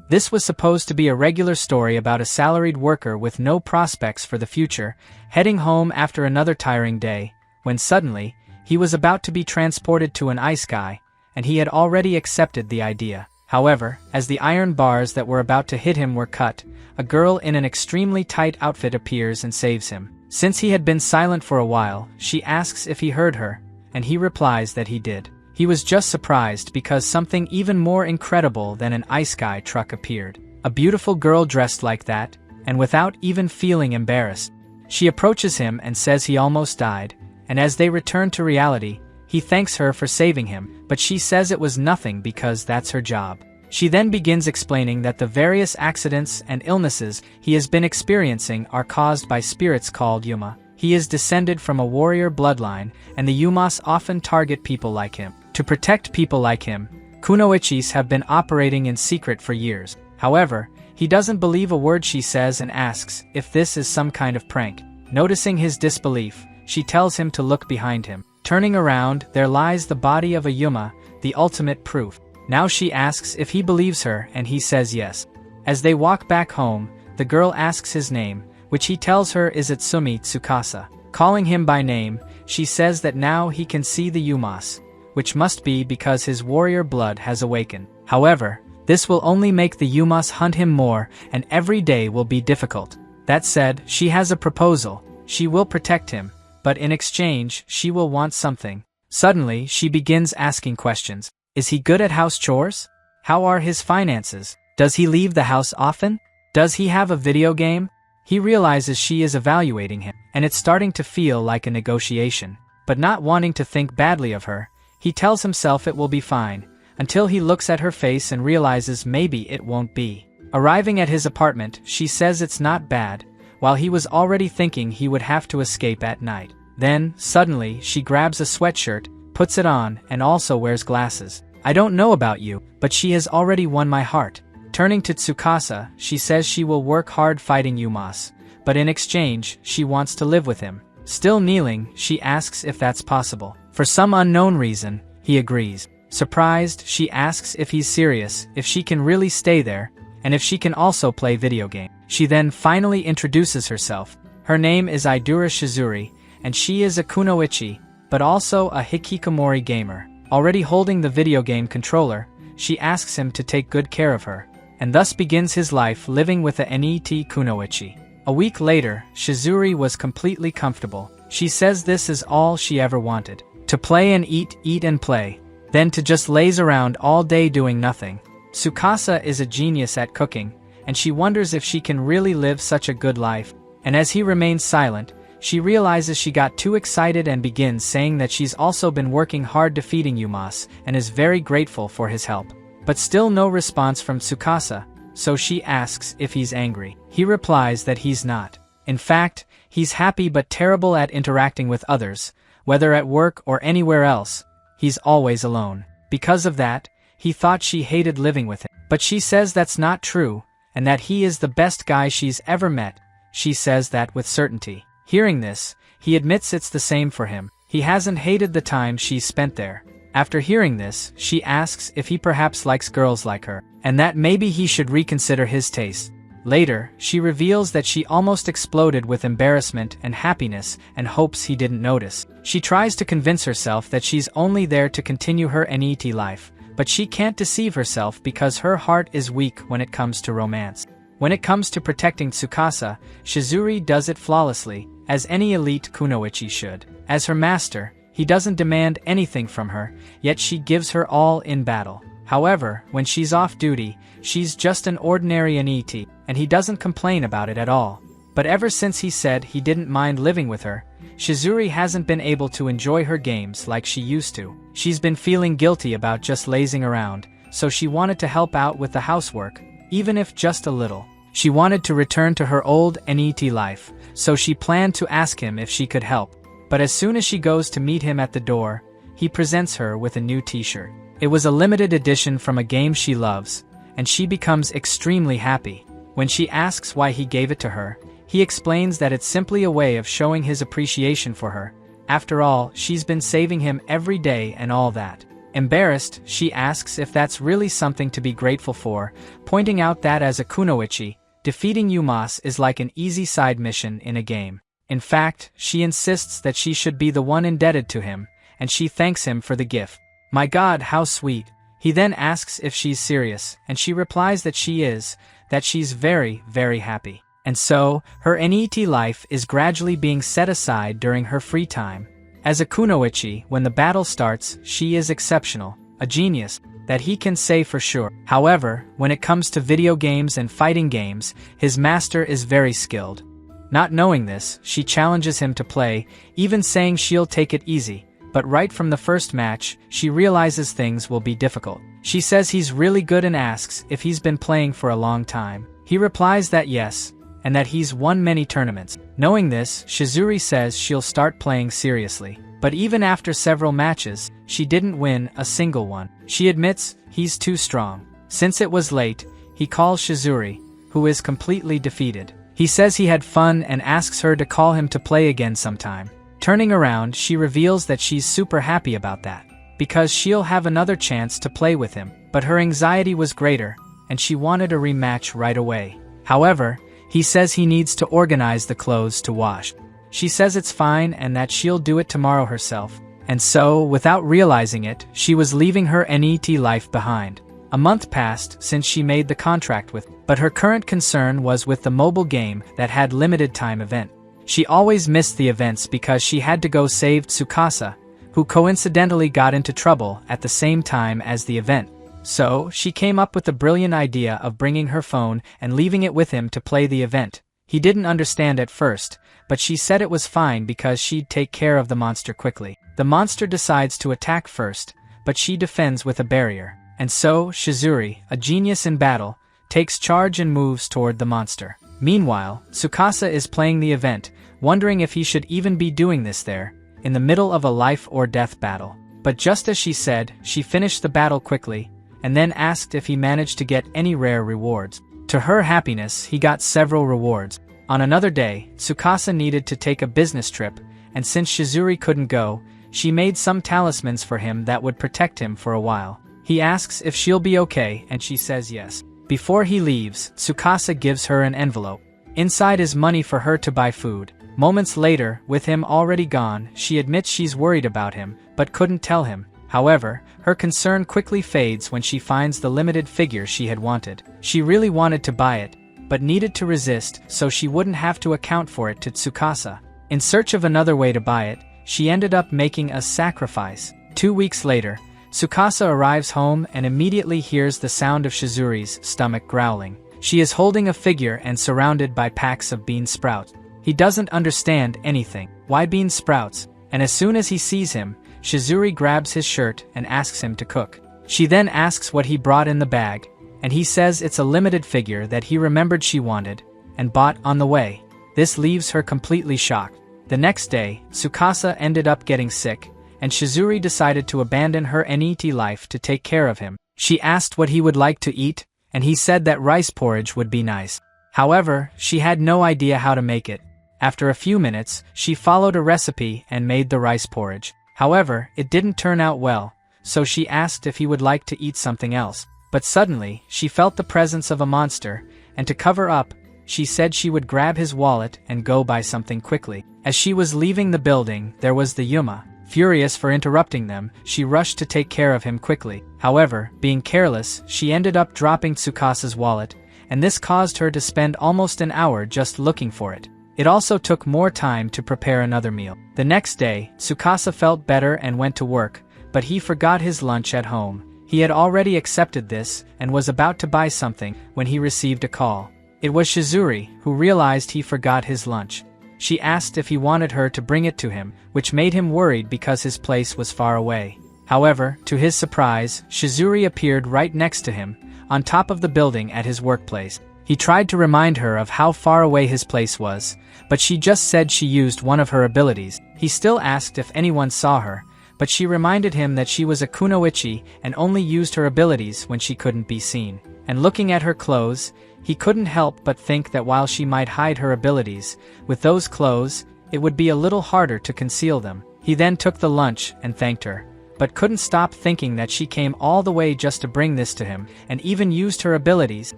This was supposed to be a regular story about a salaried worker with no prospects for the future, heading home after another tiring day, when suddenly, he was about to be transported to an ice sky, and he had already accepted the idea. However, as the iron bars that were about to hit him were cut, a girl in an extremely tight outfit appears and saves him. Since he had been silent for a while, she asks if he heard her, and he replies that he did. He was just surprised because something even more incredible than an ice sky truck appeared. A beautiful girl dressed like that, and without even feeling embarrassed. She approaches him and says he almost died, and as they return to reality, he thanks her for saving him, but she says it was nothing because that's her job. She then begins explaining that the various accidents and illnesses he has been experiencing are caused by spirits called Yuma. He is descended from a warrior bloodline, and the Yumas often target people like him. To protect people like him, Kunoichis have been operating in secret for years. However, he doesn't believe a word she says and asks if this is some kind of prank. Noticing his disbelief, she tells him to look behind him. Turning around, there lies the body of a Yuma, the ultimate proof. Now she asks if he believes her, and he says yes. As they walk back home, the girl asks his name, which he tells her is Itsumi Tsukasa. Calling him by name, she says that now he can see the Yumas, which must be because his warrior blood has awakened. However, this will only make the Yumas hunt him more, and every day will be difficult. That said, she has a proposal. She will protect him, but in exchange, she will want something. Suddenly, she begins asking questions. Is he good at house chores? How are his finances? Does he leave the house often? Does he have a video game? He realizes she is evaluating him, and it's starting to feel like a negotiation. But not wanting to think badly of her, he tells himself it will be fine, until he looks at her face and realizes maybe it won't be. Arriving at his apartment, she says it's not bad, while he was already thinking he would have to escape at night. Then, suddenly, she grabs a sweatshirt, puts it on, and also wears glasses. I don't know about you, but she has already won my heart. Turning to Tsukasa, she says she will work hard fighting Yumas, but in exchange, she wants to live with him. Still kneeling, she asks if that's possible. For some unknown reason, he agrees. Surprised, she asks if he's serious, if she can really stay there, and if she can also play video game. She then finally introduces herself. Her name is Idura Shizuri, and she is a Kunoichi, but also a Hikikomori gamer. Already holding the video game controller, she asks him to take good care of her, and thus begins his life living with a NEET Kunoichi. A week later, Shizuri was completely comfortable. She says this is all she ever wanted. To play and eat and play. Then to just laze around all day doing nothing. Tsukasa is a genius at cooking, and she wonders if she can really live such a good life. And as he remains silent, she realizes she got too excited and begins saying that she's also been working hard defeating Yumas and is very grateful for his help. But still no response from Tsukasa, so she asks if he's angry. He replies that he's not. In fact, he's happy but terrible at interacting with others, whether at work or anywhere else. He's always alone. Because of that, he thought she hated living with him. But she says that's not true, and that he is the best guy she's ever met. She says that with certainty. Hearing this, he admits it's the same for him. He hasn't hated the time she's spent there. After hearing this, she asks if he perhaps likes girls like her, and that maybe he should reconsider his taste. Later, she reveals that she almost exploded with embarrassment and happiness and hopes he didn't notice. She tries to convince herself that she's only there to continue her NEET life, but she can't deceive herself because her heart is weak when it comes to romance. When it comes to protecting Tsukasa, Shizuri does it flawlessly, as any elite Kunoichi should. As her master, he doesn't demand anything from her, yet she gives her all in battle. However, when she's off duty, she's just an ordinary NEET, and he doesn't complain about it at all. But ever since he said he didn't mind living with her, Shizuri hasn't been able to enjoy her games like she used to. She's been feeling guilty about just lazing around, so she wanted to help out with the housework, even if just a little. She wanted to return to her old NEET life, so she planned to ask him if she could help. But as soon as she goes to meet him at the door, he presents her with a new t-shirt. It was a limited edition from a game she loves, and she becomes extremely happy. When she asks why he gave it to her, he explains that it's simply a way of showing his appreciation for her. After all, she's been saving him every day and all that. Embarrassed, she asks if that's really something to be grateful for, pointing out that as a Kunoichi, defeating Yumas is like an easy side mission in a game. In fact, she insists that she should be the one indebted to him, and she thanks him for the gift. My God, how sweet. He then asks if she's serious, and she replies that she is, that she's very, very happy. And so, her NEET life is gradually being set aside during her free time. As a Kunoichi, when the battle starts, she is exceptional, a genius, that he can say for sure. However, when it comes to video games and fighting games, his master is very skilled. Not knowing this, she challenges him to play, even saying she'll take it easy, but right from the first match, she realizes things will be difficult. She says he's really good and asks if he's been playing for a long time. He replies that yes, and that he's won many tournaments. Knowing this, Shizuri says she'll start playing seriously. But even after several matches, she didn't win a single one. She admits he's too strong. Since it was late, he calls Shizuri, who is completely defeated. He says he had fun and asks her to call him to play again sometime. Turning around, she reveals that she's super happy about that, because she'll have another chance to play with him. But her anxiety was greater, and she wanted a rematch right away. However, he says he needs to organize the clothes to wash. She says it's fine and that she'll do it tomorrow herself. And so, without realizing it, she was leaving her NEET life behind. A month passed since she made the contract with, but her current concern was with the mobile game that had limited time event. She always missed the events because she had to go save Tsukasa, who coincidentally got into trouble at the same time as the event. So, she came up with the brilliant idea of bringing her phone and leaving it with him to play the event. He didn't understand at first, but she said it was fine because she'd take care of the monster quickly. The monster decides to attack first, but she defends with a barrier. And so, Shizuri, a genius in battle, takes charge and moves toward the monster. Meanwhile, Tsukasa is playing the event, wondering if he should even be doing this there, in the middle of a life-or-death battle. But just as she said, she finished the battle quickly, and then asked if he managed to get any rare rewards. To her happiness, he got several rewards. On another day, Tsukasa needed to take a business trip, and since Shizuri couldn't go, she made some talismans for him that would protect him for a while. He asks if she'll be okay, and she says yes. Before he leaves, Tsukasa gives her an envelope. Inside is money for her to buy food. Moments later, with him already gone, she admits she's worried about him, but couldn't tell him. However, her concern quickly fades when she finds the limited figure she had wanted. She really wanted to buy it, but needed to resist so she wouldn't have to account for it to Tsukasa. In search of another way to buy it, she ended up making a sacrifice. 2 weeks later, Tsukasa arrives home and immediately hears the sound of Shizuri's stomach growling. She is holding a figure and surrounded by packs of bean sprouts. He doesn't understand anything. Why bean sprouts? And as soon as he sees him, Shizuri grabs his shirt and asks him to cook. She then asks what he brought in the bag, and he says it's a limited figure that he remembered she wanted and bought on the way. This leaves her completely shocked. The next day, Tsukasa ended up getting sick, and Shizuri decided to abandon her NEET life to take care of him. She asked what he would like to eat, and he said that rice porridge would be nice. However, she had no idea how to make it. After a few minutes, she followed a recipe and made the rice porridge. However, it didn't turn out well, so she asked if he would like to eat something else. But suddenly, she felt the presence of a monster, and to cover up, she said she would grab his wallet and go buy something quickly. As she was leaving the building, there was the Yuma. Furious for interrupting them, she rushed to take care of him quickly. However, being careless, she ended up dropping Tsukasa's wallet, and this caused her to spend almost an hour just looking for it. It also took more time to prepare another meal. The next day, Tsukasa felt better and went to work, but he forgot his lunch at home. He had already accepted this and was about to buy something when he received a call. It was Shizuri, who realized he forgot his lunch. She asked if he wanted her to bring it to him, which made him worried because his place was far away. However, to his surprise, Shizuri appeared right next to him, on top of the building at his workplace. He tried to remind her of how far away his place was, but she just said she used one of her abilities. He still asked if anyone saw her, but she reminded him that she was a Kunoichi and only used her abilities when she couldn't be seen. And looking at her clothes, he couldn't help but think that while she might hide her abilities, with those clothes, it would be a little harder to conceal them. He then took the lunch and thanked her, but couldn't stop thinking that she came all the way just to bring this to him, and even used her abilities.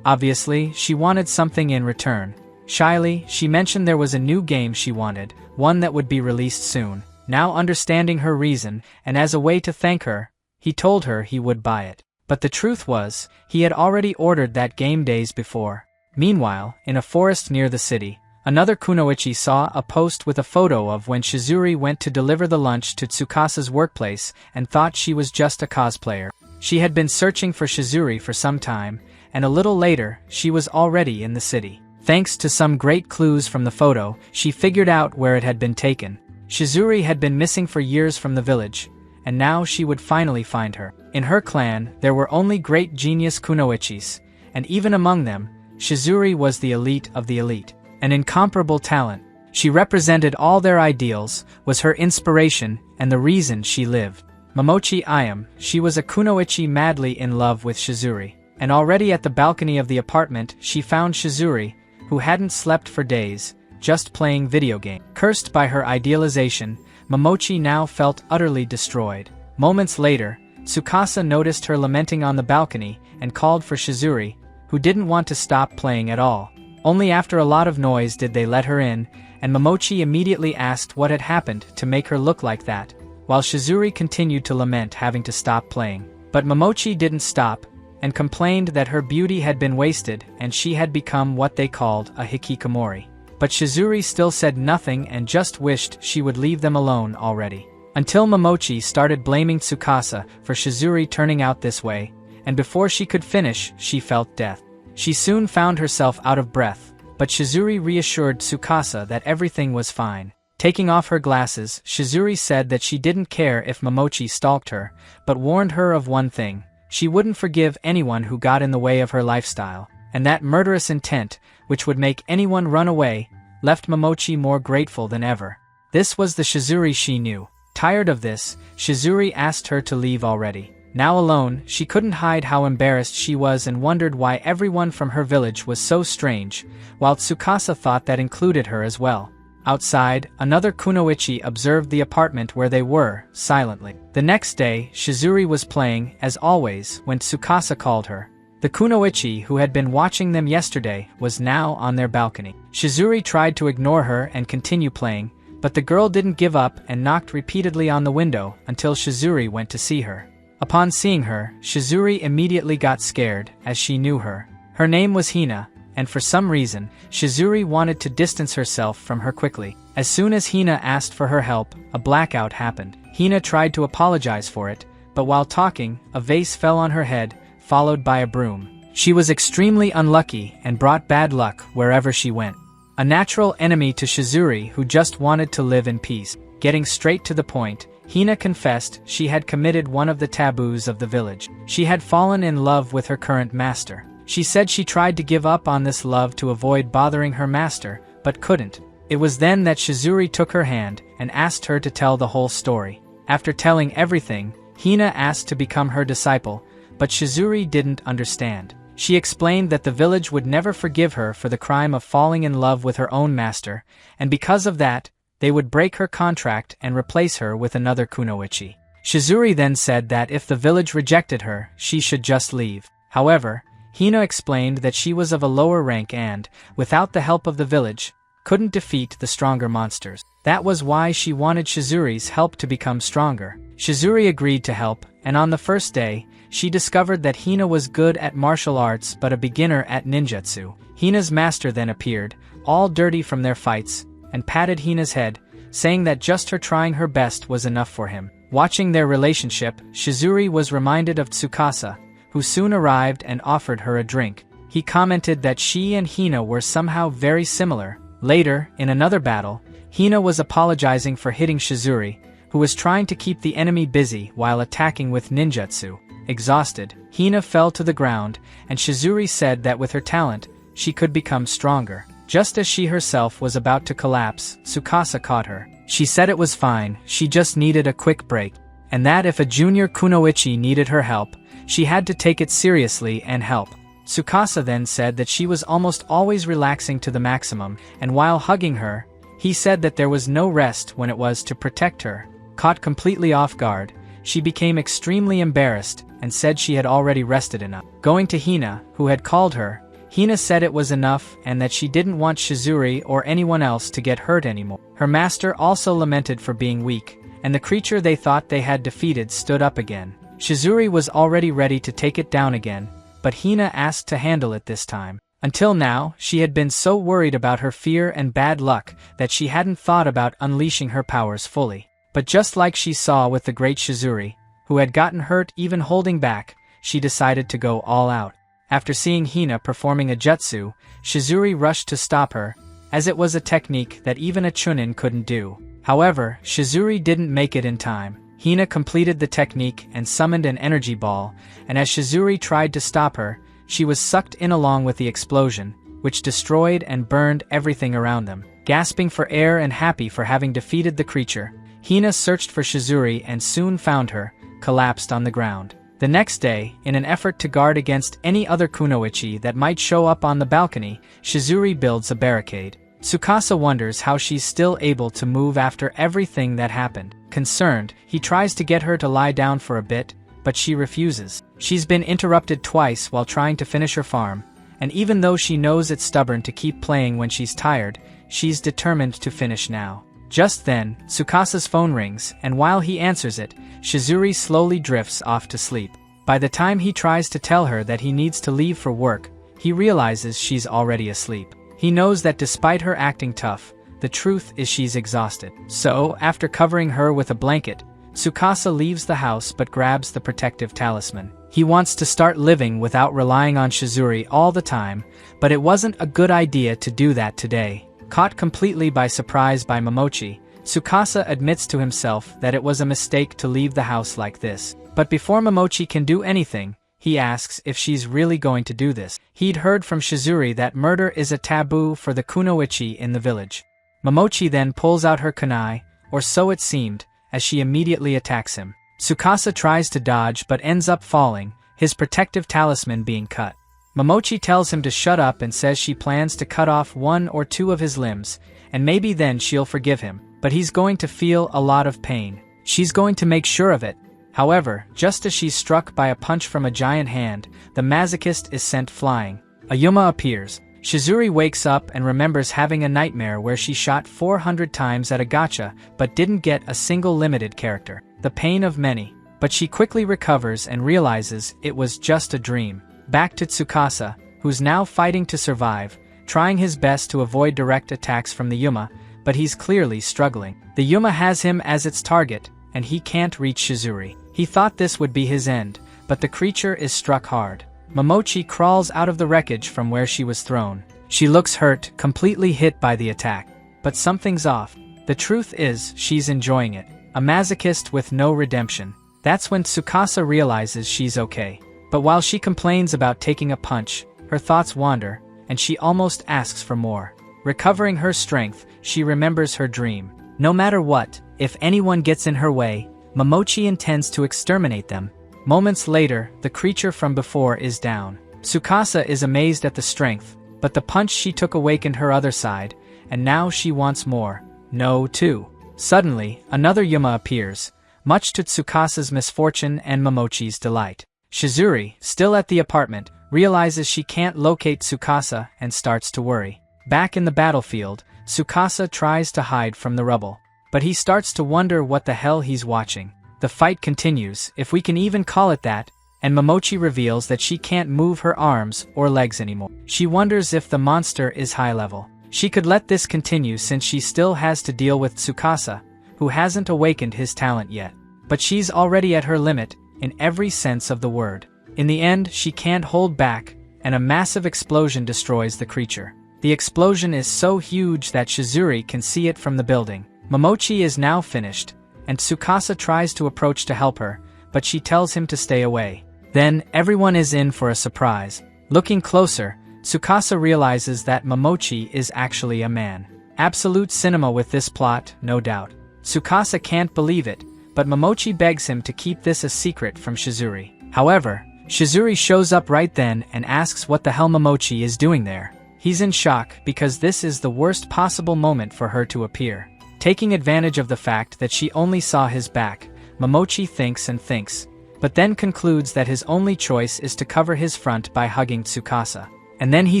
Obviously, she wanted something in return. Shyly, she mentioned there was a new game she wanted, one that would be released soon. Now understanding her reason, and as a way to thank her, he told her he would buy it. But the truth was, he had already ordered that game days before. Meanwhile, in a forest near the city, another Kunoichi saw a post with a photo of when Shizuri went to deliver the lunch to Tsukasa's workplace and thought she was just a cosplayer. She had been searching for Shizuri for some time, and a little later, she was already in the city. Thanks to some great clues from the photo, she figured out where it had been taken. Shizuri had been missing for years from the village, and now she would finally find her. In her clan, there were only great genius Kunoichis, and even among them, Shizuri was the elite of the elite. An incomparable talent. She represented all their ideals, was her inspiration, and the reason she lived. Mochi Ayam, she was a Kunoichi madly in love with Shizuri, and already at the balcony of the apartment she found Shizuri, who hadn't slept for days, just playing video game. Cursed by her idealization, Mochi now felt utterly destroyed. Moments later, Tsukasa noticed her lamenting on the balcony and called for Shizuri, who didn't want to stop playing at all. Only after a lot of noise did they let her in, and Mochi immediately asked what had happened to make her look like that, while Shizuri continued to lament having to stop playing. But Mochi didn't stop, and complained that her beauty had been wasted and she had become what they called a Hikikomori. But Shizuri still said nothing and just wished she would leave them alone already. Until Mochi started blaming Tsukasa for Shizuri turning out this way, and before she could finish, she felt death. She soon found herself out of breath, but Shizuri reassured Tsukasa that everything was fine. Taking off her glasses, Shizuri said that she didn't care if Mochi stalked her, but warned her of one thing. She wouldn't forgive anyone who got in the way of her lifestyle, and that murderous intent, which would make anyone run away, left Mochi more grateful than ever. This was the Shizuri she knew. Tired of this, Shizuri asked her to leave already. Now alone, she couldn't hide how embarrassed she was and wondered why everyone from her village was so strange, while Tsukasa thought that included her as well. Outside, another Kunoichi observed the apartment where they were, silently. The next day, Shizuri was playing, as always, when Tsukasa called her. The Kunoichi who had been watching them yesterday was now on their balcony. Shizuri tried to ignore her and continue playing, but the girl didn't give up and knocked repeatedly on the window until Shizuri went to see her. Upon seeing her, Shizuri immediately got scared, as she knew her. Her name was Hina, and for some reason, Shizuri wanted to distance herself from her quickly. As soon as Hina asked for her help, a blackout happened. Hina tried to apologize for it, but while talking, a vase fell on her head, followed by a broom. She was extremely unlucky and brought bad luck wherever she went. A natural enemy to Shizuri who just wanted to live in peace. Getting straight to the point, Hina confessed she had committed one of the taboos of the village. She had fallen in love with her current master. She said she tried to give up on this love to avoid bothering her master, but couldn't. It was then that Shizuri took her hand and asked her to tell the whole story. After telling everything, Hina asked to become her disciple, but Shizuri didn't understand. She explained that the village would never forgive her for the crime of falling in love with her own master, and because of that, they would break her contract and replace her with another Kunoichi. Shizuri then said that if the village rejected her, she should just leave. However, Hina explained that she was of a lower rank and, without the help of the village, couldn't defeat the stronger monsters. That was why she wanted Shizuri's help to become stronger. Shizuri agreed to help, and on the first day, she discovered that Hina was good at martial arts but a beginner at ninjutsu. Hina's master then appeared, all dirty from their fights, and patted Hina's head, saying that just her trying her best was enough for him. Watching their relationship, Shizuri was reminded of Tsukasa, who soon arrived and offered her a drink. He commented that she and Hina were somehow very similar. Later, in another battle, Hina was apologizing for hitting Shizuri, who was trying to keep the enemy busy while attacking with ninjutsu. Exhausted, Hina fell to the ground, and Shizuri said that with her talent, she could become stronger. Just as she herself was about to collapse, Tsukasa caught her. She said it was fine, she just needed a quick break, and that if a junior Kunoichi needed her help, she had to take it seriously and help. Tsukasa then said that she was almost always relaxing to the maximum, and while hugging her, he said that there was no rest when it was to protect her. Caught completely off guard, she became extremely embarrassed and said she had already rested enough. Going to Hina, who had called her, Hina said it was enough and that she didn't want Shizuri or anyone else to get hurt anymore. Her master also lamented for being weak, and the creature they thought they had defeated stood up again. Shizuri was already ready to take it down again, but Hina asked to handle it this time. Until now, she had been so worried about her fear and bad luck that she hadn't thought about unleashing her powers fully. But just like she saw with the great Shizuri, who had gotten hurt even holding back, she decided to go all out. After seeing Hina performing a jutsu, Shizuri rushed to stop her, as it was a technique that even a chunin couldn't do. However, Shizuri didn't make it in time. Hina completed the technique and summoned an energy ball, and as Shizuri tried to stop her, she was sucked in along with the explosion, which destroyed and burned everything around them. Gasping for air and happy for having defeated the creature, Hina searched for Shizuri and soon found her, collapsed on the ground. The next day, in an effort to guard against any other kunoichi that might show up on the balcony, Shizuri builds a barricade. Tsukasa wonders how she's still able to move after everything that happened. Concerned, he tries to get her to lie down for a bit, but she refuses. She's been interrupted twice while trying to finish her farm, and even though she knows it's stubborn to keep playing when she's tired, she's determined to finish now. Just then, Tsukasa's phone rings, and while he answers it, Shizuri slowly drifts off to sleep. By the time he tries to tell her that he needs to leave for work, he realizes she's already asleep. He knows that despite her acting tough, the truth is she's exhausted. So, after covering her with a blanket, Tsukasa leaves the house but grabs the protective talisman. He wants to start living without relying on Shizuri all the time, but it wasn't a good idea to do that today. Caught completely by surprise by Mochi, Tsukasa admits to himself that it was a mistake to leave the house like this. But before Mochi can do anything, he asks if she's really going to do this. He'd heard from Shizuri that murder is a taboo for the kunoichi in the village. Mochi then pulls out her kunai, or so it seemed, as she immediately attacks him. Tsukasa tries to dodge but ends up falling, his protective talisman being cut. Mochi tells him to shut up and says she plans to cut off 1 or 2 of his limbs, and maybe then she'll forgive him, but he's going to feel a lot of pain. She's going to make sure of it. However, just as she's struck by a punch from a giant hand, the masochist is sent flying. A Yuma appears. Shizuri wakes up and remembers having a nightmare where she shot 400 times at a gacha but didn't get a single limited character. The pain of many. But she quickly recovers and realizes it was just a dream. Back to Tsukasa, who's now fighting to survive, trying his best to avoid direct attacks from the Yuma, but he's clearly struggling. The Yuma has him as its target, and he can't reach Shizuri. He thought this would be his end, but the creature is struck hard. Mochi crawls out of the wreckage from where she was thrown. She looks hurt, completely hit by the attack. But something's off. The truth is, she's enjoying it. A masochist with no redemption. That's when Tsukasa realizes she's okay. But while she complains about taking a punch, her thoughts wander, and she almost asks for more. Recovering her strength, she remembers her dream. No matter what, if anyone gets in her way, Mochi intends to exterminate them. Moments later, the creature from before is down. Tsukasa is amazed at the strength, but the punch she took awakened her other side, and now she wants more. No, too. Suddenly, another Yuma appears, much to Tsukasa's misfortune and Mochi's delight. Shizuri, still at the apartment, realizes she can't locate Tsukasa and starts to worry. Back in the battlefield, Tsukasa tries to hide from the rubble. But he starts to wonder what the hell he's watching. The fight continues, if we can even call it that, and Mochi reveals that she can't move her arms or legs anymore. She wonders if the monster is high level. She could let this continue since she still has to deal with Tsukasa, who hasn't awakened his talent yet. But she's already at her limit, in every sense of the word. In the end, she can't hold back, and a massive explosion destroys the creature. The explosion is so huge that Shizuri can see it from the building. Mochi is now finished, and Tsukasa tries to approach to help her, but she tells him to stay away. Then, everyone is in for a surprise. Looking closer, Tsukasa realizes that Mochi is actually a man. Absolute cinema with this plot, no doubt. Tsukasa can't believe it, but Mochi begs him to keep this a secret from Shizuri. However, Shizuri shows up right then and asks what the hell Mochi is doing there. He's in shock because this is the worst possible moment for her to appear. Taking advantage of the fact that she only saw his back, Mochi thinks and thinks, but then concludes that his only choice is to cover his front by hugging Tsukasa. And then he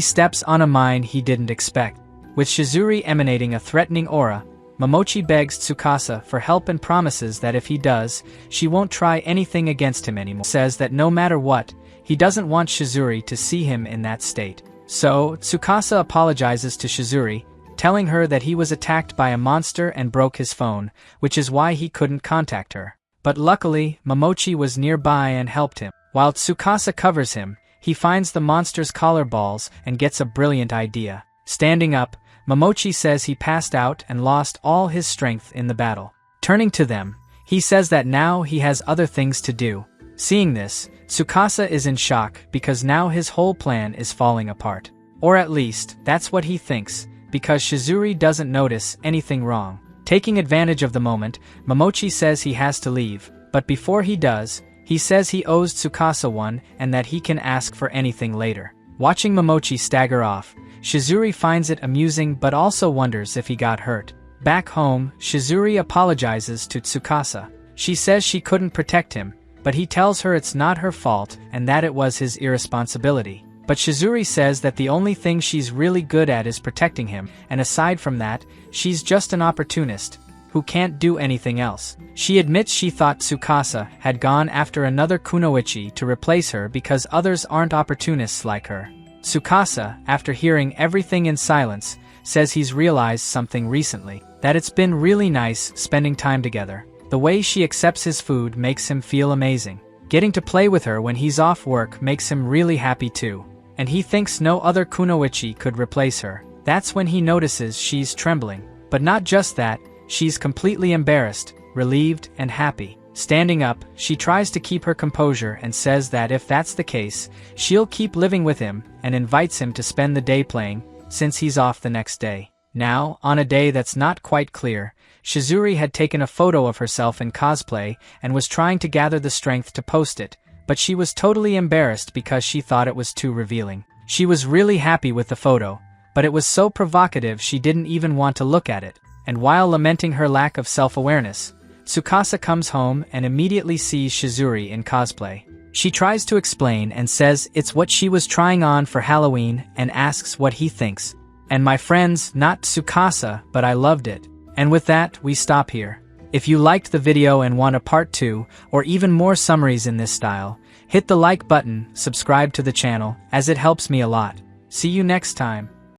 steps on a mine he didn't expect. With Shizuri emanating a threatening aura, Mochi begs Tsukasa for help and promises that if he does, she won't try anything against him anymore. Says that no matter what, he doesn't want Shizuri to see him in that state. So, Tsukasa apologizes to Shizuri, telling her that he was attacked by a monster and broke his phone, which is why he couldn't contact her. But luckily, Mochi was nearby and helped him. While Tsukasa covers him, he finds the monster's collar balls and gets a brilliant idea. Standing up, Mochi says he passed out and lost all his strength in the battle. Turning to them, he says that now he has other things to do. Seeing this, Tsukasa is in shock because now his whole plan is falling apart. Or at least, that's what he thinks, because Shizuri doesn't notice anything wrong. Taking advantage of the moment, Mochi says he has to leave, but before he does, he says he owes Tsukasa one and that he can ask for anything later. Watching Mochi stagger off, Shizuri finds it amusing but also wonders if he got hurt. Back home, Shizuri apologizes to Tsukasa. She says she couldn't protect him, but he tells her it's not her fault and that it was his irresponsibility. But Shizuri says that the only thing she's really good at is protecting him, and aside from that, she's just an opportunist who can't do anything else. She admits she thought Tsukasa had gone after another Kunoichi to replace her because others aren't opportunists like her. Tsukasa, after hearing everything in silence, says he's realized something recently, that it's been really nice spending time together. The way she accepts his food makes him feel amazing. Getting to play with her when he's off work makes him really happy too. And he thinks no other Kunoichi could replace her. That's when he notices she's trembling. But not just that, she's completely embarrassed, relieved, and happy. Standing up, she tries to keep her composure and says that if that's the case, she'll keep living with him and invites him to spend the day playing, since he's off the next day. Now, on a day that's not quite clear, Shizuri had taken a photo of herself in cosplay and was trying to gather the strength to post it, but she was totally embarrassed because she thought it was too revealing. She was really happy with the photo, but it was so provocative she didn't even want to look at it. And while lamenting her lack of self-awareness, Tsukasa comes home and immediately sees Shizuri in cosplay. She tries to explain and says it's what she was trying on for Halloween and asks what he thinks. And my friends, not Tsukasa, but I loved it. And with that, we stop here. If you liked the video and want a part 2, or even more summaries in this style, hit the like button, subscribe to the channel, as it helps me a lot. See you next time.